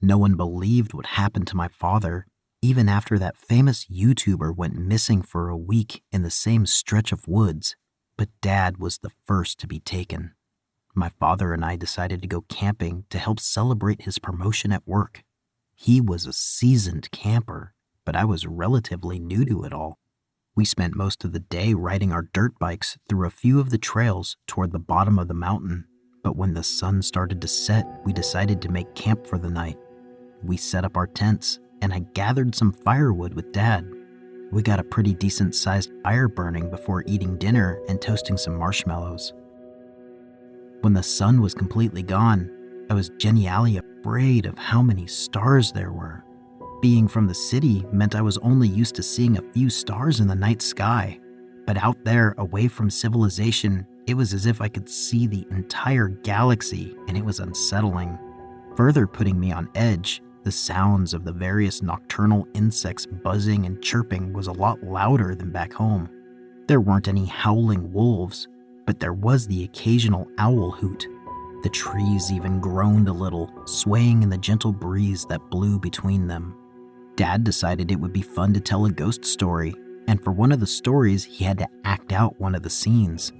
No one believed what happened to my father, even after that famous YouTuber went missing for a week in the same stretch of woods, but Dad was the first to be taken. My father and I decided to go camping to help celebrate his promotion at work. He was a seasoned camper, but I was relatively new to it all. We spent most of the day riding our dirt bikes through a few of the trails toward the bottom of the mountain, but when the sun started to set, we decided to make camp for the night. We set up our tents, and I gathered some firewood with Dad. We got a pretty decent-sized fire burning before eating dinner and toasting some marshmallows. When the sun was completely gone, I was genially afraid of how many stars there were. Being from the city meant I was only used to seeing a few stars in the night sky, but out there, away from civilization, it was as if I could see the entire galaxy, and it was unsettling. Further putting me on edge, the sounds of the various nocturnal insects buzzing and chirping was a lot louder than back home. There weren't any howling wolves, but there was the occasional owl hoot. The trees even groaned a little, swaying in the gentle breeze that blew between them. Dad decided it would be fun to tell a ghost story, and for one of the stories, he had to act out one of the scenes.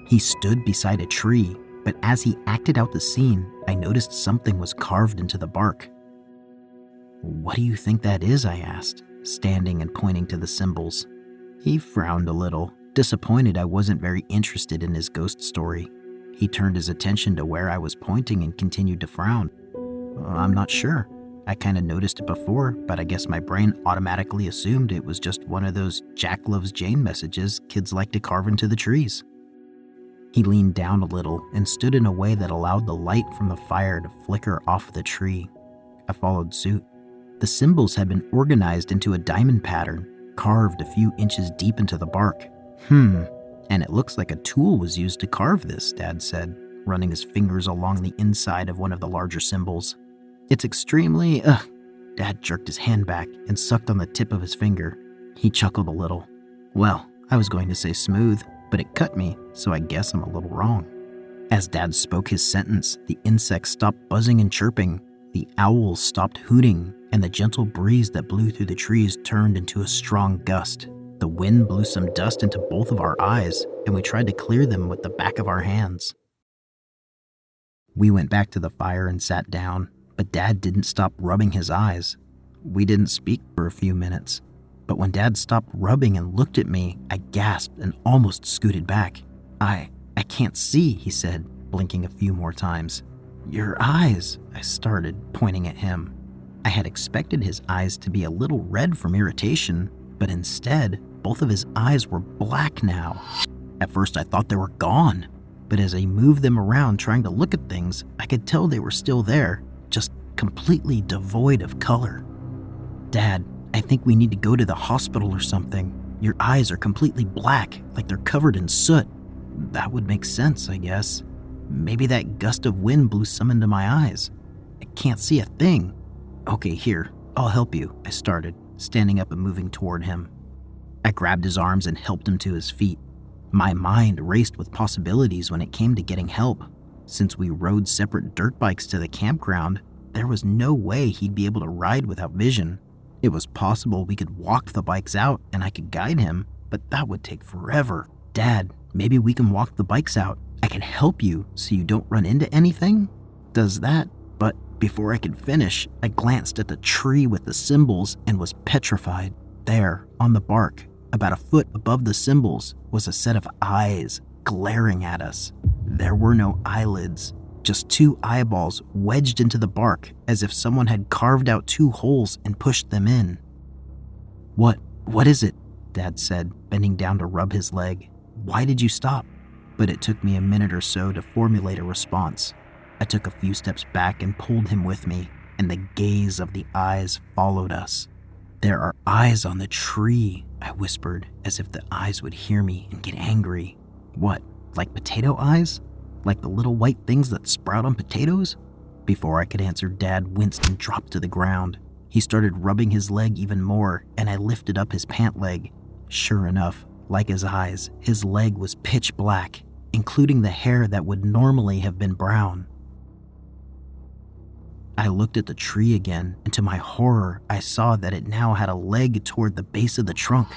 He stood beside a tree, but as he acted out the scene, I noticed something was carved into the bark. "What do you think that is?" I asked, standing and pointing to the symbols. He frowned a little, disappointed I wasn't very interested in his ghost story. He turned his attention to where I was pointing and continued to frown. "I'm not sure. I kind of noticed it before, but I guess my brain automatically assumed it was just one of those Jack loves Jane messages kids like to carve into the trees." He leaned down a little and stood in a way that allowed the light from the fire to flicker off the tree. I followed suit. The symbols had been organized into a diamond pattern, carved a few inches deep into the bark. And it looks like a tool was used to carve this," Dad said, running his fingers along the inside of one of the larger symbols. "It's extremely, Dad jerked his hand back and sucked on the tip of his finger. He chuckled a little. "Well, I was going to say smooth, but it cut me, so I guess I'm a little wrong." As Dad spoke his sentence, the insects stopped buzzing and chirping, the owls stopped hooting, and the gentle breeze that blew through the trees turned into a strong gust. The wind blew some dust into both of our eyes, and we tried to clear them with the back of our hands. We went back to the fire and sat down, but Dad didn't stop rubbing his eyes. We didn't speak for a few minutes, but when Dad stopped rubbing and looked at me, I gasped and almost scooted back. I can't see," he said, blinking a few more times. "Your eyes," I started, pointing at him. I had expected his eyes to be a little red from irritation, but instead, both of his eyes were black now. At first I thought they were gone, but as I moved them around trying to look at things, I could tell they were still there, just completely devoid of color. "Dad, I think we need to go to the hospital or something. Your eyes are completely black, like they're covered in soot." "That would make sense, I guess. Maybe that gust of wind blew some into my eyes. I can't see a thing." "Okay, here, I'll help you," I started, standing up and moving toward him. I grabbed his arms and helped him to his feet. My mind raced with possibilities when it came to getting help. Since we rode separate dirt bikes to the campground, there was no way he'd be able to ride without vision. It was possible we could walk the bikes out and I could guide him, but that would take forever. "Dad, maybe we can walk the bikes out. I can help you so you don't run into anything." "Does that?" But before I could finish, I glanced at the tree with the symbols and was petrified. There, on the bark, about a foot above the symbols, was a set of eyes glaring at us. There were no eyelids, just two eyeballs wedged into the bark as if someone had carved out two holes and pushed them in. What is it?" Dad said, bending down to rub his leg. "Why did you stop?" But it took me a minute or so to formulate a response. I took a few steps back and pulled him with me, and the gaze of the eyes followed us. "There are eyes on the tree," I whispered, as if the eyes would hear me and get angry. "What, like potato eyes? Like the little white things that sprout on potatoes?" Before I could answer, Dad winced and dropped to the ground. He started rubbing his leg even more, and I lifted up his pant leg. Sure enough, like his eyes, his leg was pitch black, including the hair that would normally have been brown. I looked at the tree again, and to my horror, I saw that it now had a leg toward the base of the trunk.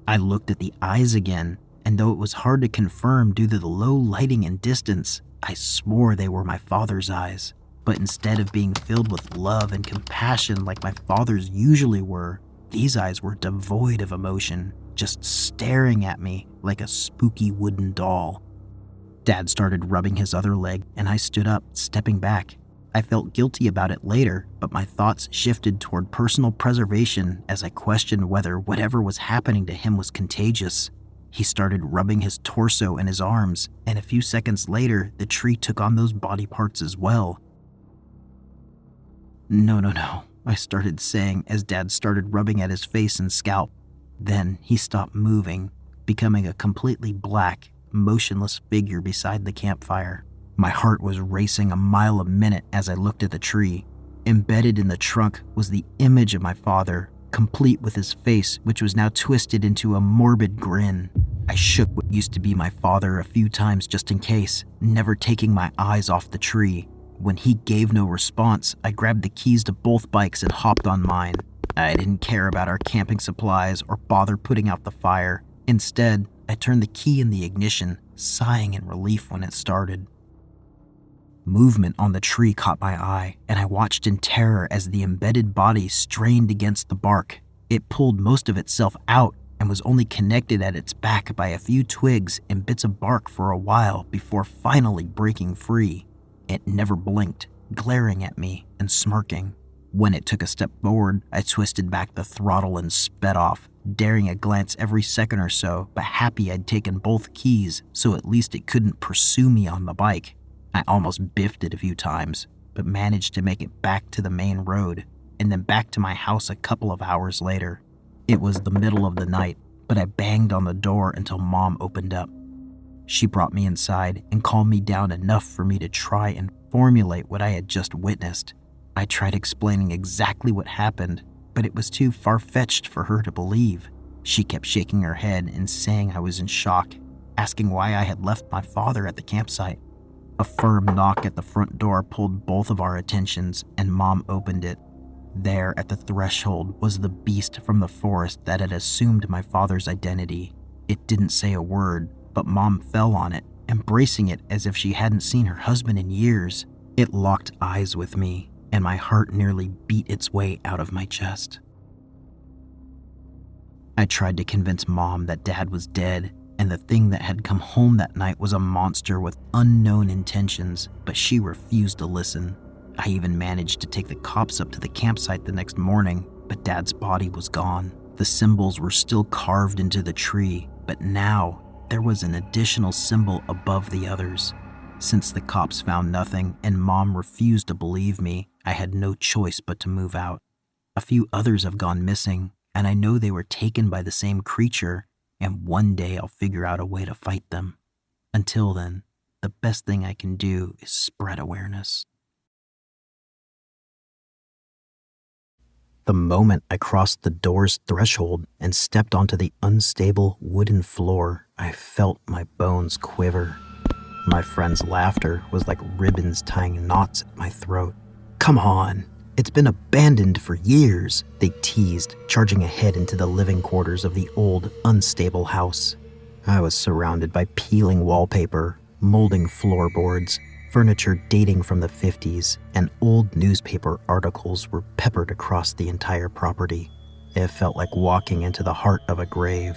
I looked at the eyes again, and though it was hard to confirm due to the low lighting and distance, I swore they were my father's eyes. But instead of being filled with love and compassion like my father's usually were, these eyes were devoid of emotion, just staring at me like a spooky wooden doll. Dad started rubbing his other leg, and I stood up, stepping back. I felt guilty about it later, but my thoughts shifted toward personal preservation as I questioned whether whatever was happening to him was contagious. He started rubbing his torso and his arms, and a few seconds later, the tree took on those body parts as well. No, I started saying as Dad started rubbing at his face and scalp. Then he stopped moving, becoming a completely black, motionless figure beside the campfire. My heart was racing a mile a minute as I looked at the tree. Embedded in the trunk was the image of my father, complete with his face, which was now twisted into a morbid grin. I shook what used to be my father a few times just in case, never taking my eyes off the tree. When he gave no response, I grabbed the keys to both bikes and hopped on mine. I didn't care about our camping supplies or bother putting out the fire. Instead, I turned the key in the ignition, sighing in relief when it started. Movement on the tree caught my eye, and I watched in terror as the embedded body strained against the bark. It pulled most of itself out and was only connected at its back by a few twigs and bits of bark for a while before finally breaking free. It never blinked, glaring at me and smirking. When it took a step forward, I twisted back the throttle and sped off, daring a glance every second or so, but happy I'd taken both keys so at least it couldn't pursue me on the bike. I almost biffed it a few times, but managed to make it back to the main road, and then back to my house a couple of hours later. It was the middle of the night, but I banged on the door until Mom opened up. She brought me inside and calmed me down enough for me to try and formulate what I had just witnessed. I tried explaining exactly what happened, but it was too far-fetched for her to believe. She kept shaking her head and saying I was in shock, asking why I had left my father at the campsite. A firm knock at the front door pulled both of our attentions, and Mom opened it. There at the threshold was the beast from the forest that had assumed my father's identity. It didn't say a word, but Mom fell on it, embracing it as if she hadn't seen her husband in years. It locked eyes with me, and my heart nearly beat its way out of my chest. I tried to convince Mom that Dad was dead, and the thing that had come home that night was a monster with unknown intentions, but she refused to listen. I even managed to take the cops up to the campsite the next morning, but Dad's body was gone. The symbols were still carved into the tree, but now there was an additional symbol above the others. Since the cops found nothing and Mom refused to believe me, I had no choice but to move out. A few others have gone missing, and I know they were taken by the same creature, and one day I'll figure out a way to fight them. Until then, the best thing I can do is spread awareness. The moment I crossed the door's threshold and stepped onto the unstable wooden floor, I felt my bones quiver. My friend's laughter was like ribbons tying knots at my throat. "Come on, it's been abandoned for years," they teased, charging ahead into the living quarters of the old, unstable house. I was surrounded by peeling wallpaper, molding floorboards, furniture dating from the 50s, and old newspaper articles were peppered across the entire property. It felt like walking into the heart of a grave.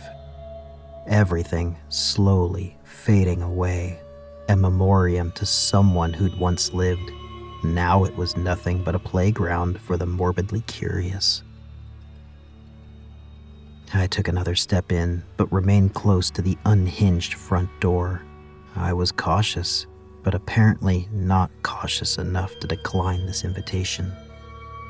Everything slowly fading away, a memoriam to someone who'd once lived. Now it was nothing but a playground for the morbidly curious. I took another step in, but remained close to the unhinged front door. I was cautious, but apparently not cautious enough to decline this invitation.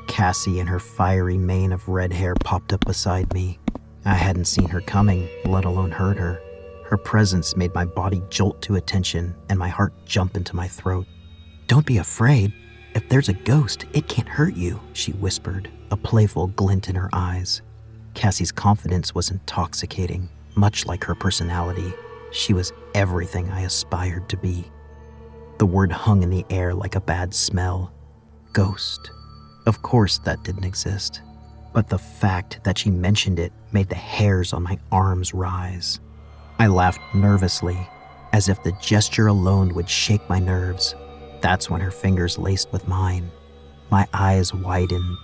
Cassie and her fiery mane of red hair popped up beside me. I hadn't seen her coming, let alone heard her. Her presence made my body jolt to attention and my heart jump into my throat. "Don't be afraid. If there's a ghost, it can't hurt you," she whispered, a playful glint in her eyes. Cassie's confidence was intoxicating, much like her personality. She was everything I aspired to be. The word hung in the air like a bad smell. Ghost. Of course that didn't exist, but the fact that she mentioned it made the hairs on my arms rise. I laughed nervously, as if the gesture alone would shake my nerves. That's when her fingers laced with mine. My eyes widened.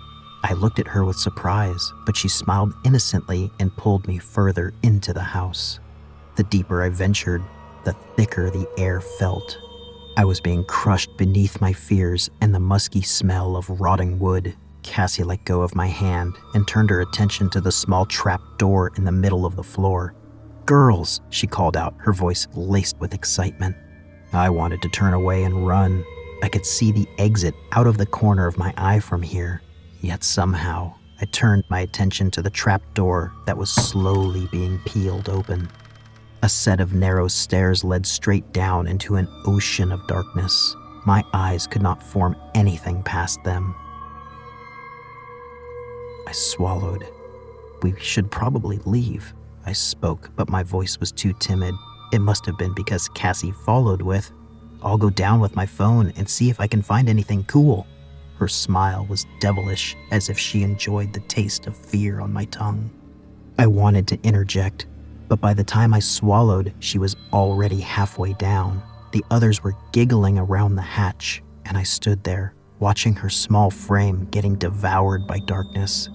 I looked at her with surprise, but she smiled innocently and pulled me further into the house. The deeper I ventured, the thicker the air felt. I was being crushed beneath my fears and the musky smell of rotting wood. Cassie let go of my hand and turned her attention to the small trap door in the middle of the floor. "Girls," she called out, her voice laced with excitement. I wanted to turn away and run. I could see the exit out of the corner of my eye from here. Yet somehow, I turned my attention to the trap door that was slowly being peeled open. A set of narrow stairs led straight down into an ocean of darkness. My eyes could not form anything past them. I swallowed. "We should probably leave," I spoke, but my voice was too timid. It must have been because Cassie followed with, "I'll go down with my phone and see if I can find anything cool." Her smile was devilish, as if she enjoyed the taste of fear on my tongue. I wanted to interject, but by the time I swallowed, she was already halfway down. The others were giggling around the hatch, and I stood there, watching her small frame getting devoured by darkness.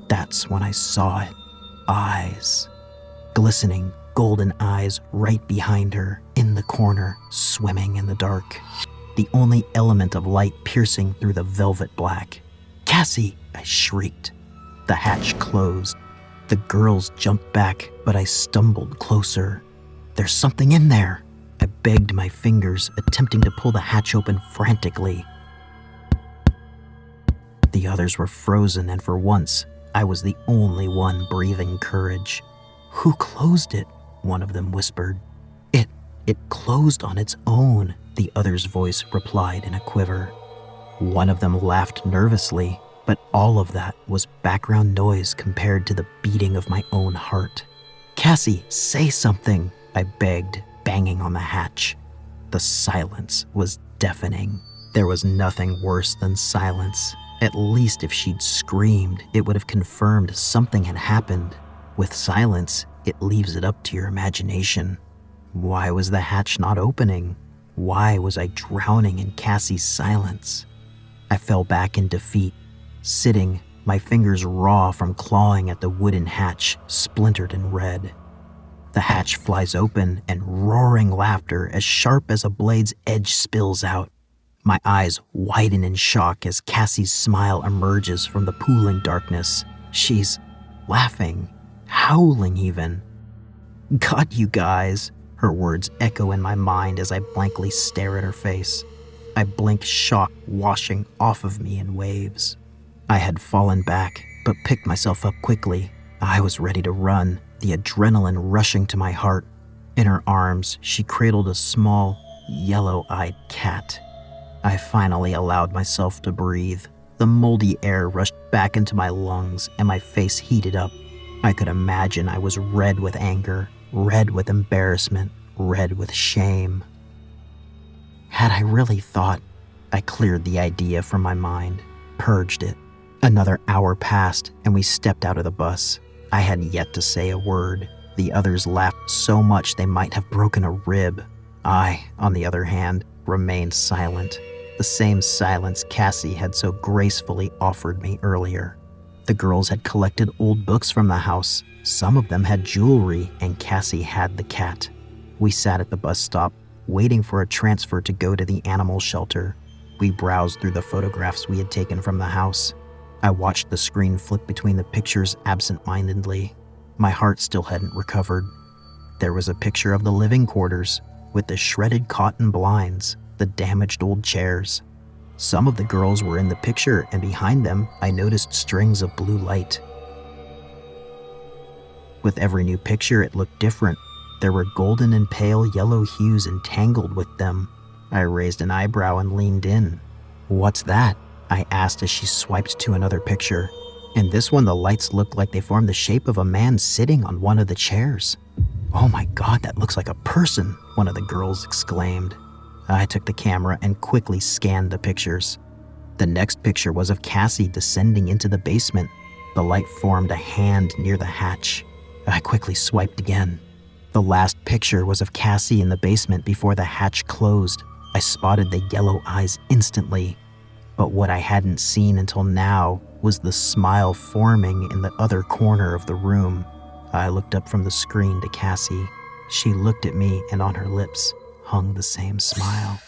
That's when I saw it. Eyes. Glistening, golden eyes right behind her, in the corner, swimming in the dark. The only element of light piercing through the velvet black. "Cassie!" I shrieked. The hatch closed. The girls jumped back, but I stumbled closer. "There's something in there!" I begged my fingers, attempting to pull the hatch open frantically. The others were frozen, and for once, I was the only one breathing courage. "Who closed it?" one of them whispered. It closed on its own," the other's voice replied in a quiver. One of them laughed nervously, but all of that was background noise compared to the beating of my own heart. "Cassie, say something," I begged, banging on the hatch. The silence was deafening. There was nothing worse than silence. At least if she'd screamed, it would have confirmed something had happened. With silence, it leaves it up to your imagination. Why was the hatch not opening? Why was I drowning in Cassie's silence? I fell back in defeat, sitting, my fingers raw from clawing at the wooden hatch, splintered and red. The hatch flies open, and roaring laughter as sharp as a blade's edge spills out. My eyes widen in shock as Cassie's smile emerges from the pooling darkness. She's laughing, howling even. "Got you guys," her words echo in my mind as I blankly stare at her face. I blink, shock washing off of me in waves. I had fallen back, but picked myself up quickly. I was ready to run, the adrenaline rushing to my heart. In her arms, she cradled a small, yellow-eyed cat. I finally allowed myself to breathe. The moldy air rushed back into my lungs, and my face heated up. I could imagine I was red with anger, red with embarrassment, red with shame. Had I really thought? I cleared the idea from my mind, purged it. Another hour passed, and we stepped out of the bus. I had yet to say a word. The others laughed so much they might have broken a rib. I, on the other hand, remained silent. The same silence Cassie had so gracefully offered me earlier. The girls had collected old books from the house. Some of them had jewelry, and Cassie had the cat. We sat at the bus stop, waiting for a transfer to go to the animal shelter. We browsed through the photographs we had taken from the house. I watched the screen flip between the pictures absent-mindedly. My heart still hadn't recovered. There was a picture of the living quarters, with the shredded cotton blinds, the damaged old chairs. Some of the girls were in the picture, and behind them, I noticed strings of blue light. With every new picture, it looked different. There were golden and pale yellow hues entangled with them. I raised an eyebrow and leaned in. "What's that?" I asked as she swiped to another picture. In this one, the lights looked like they formed the shape of a man sitting on one of the chairs. "Oh my God, that looks like a person," one of the girls exclaimed. I took the camera and quickly scanned the pictures. The next picture was of Cassie descending into the basement. The light formed a hand near the hatch. I quickly swiped again. The last picture was of Cassie in the basement before the hatch closed. I spotted the yellow eyes instantly. But what I hadn't seen until now was the smile forming in the other corner of the room. I looked up from the screen to Cassie. She looked at me, and on her lips hung the same smile.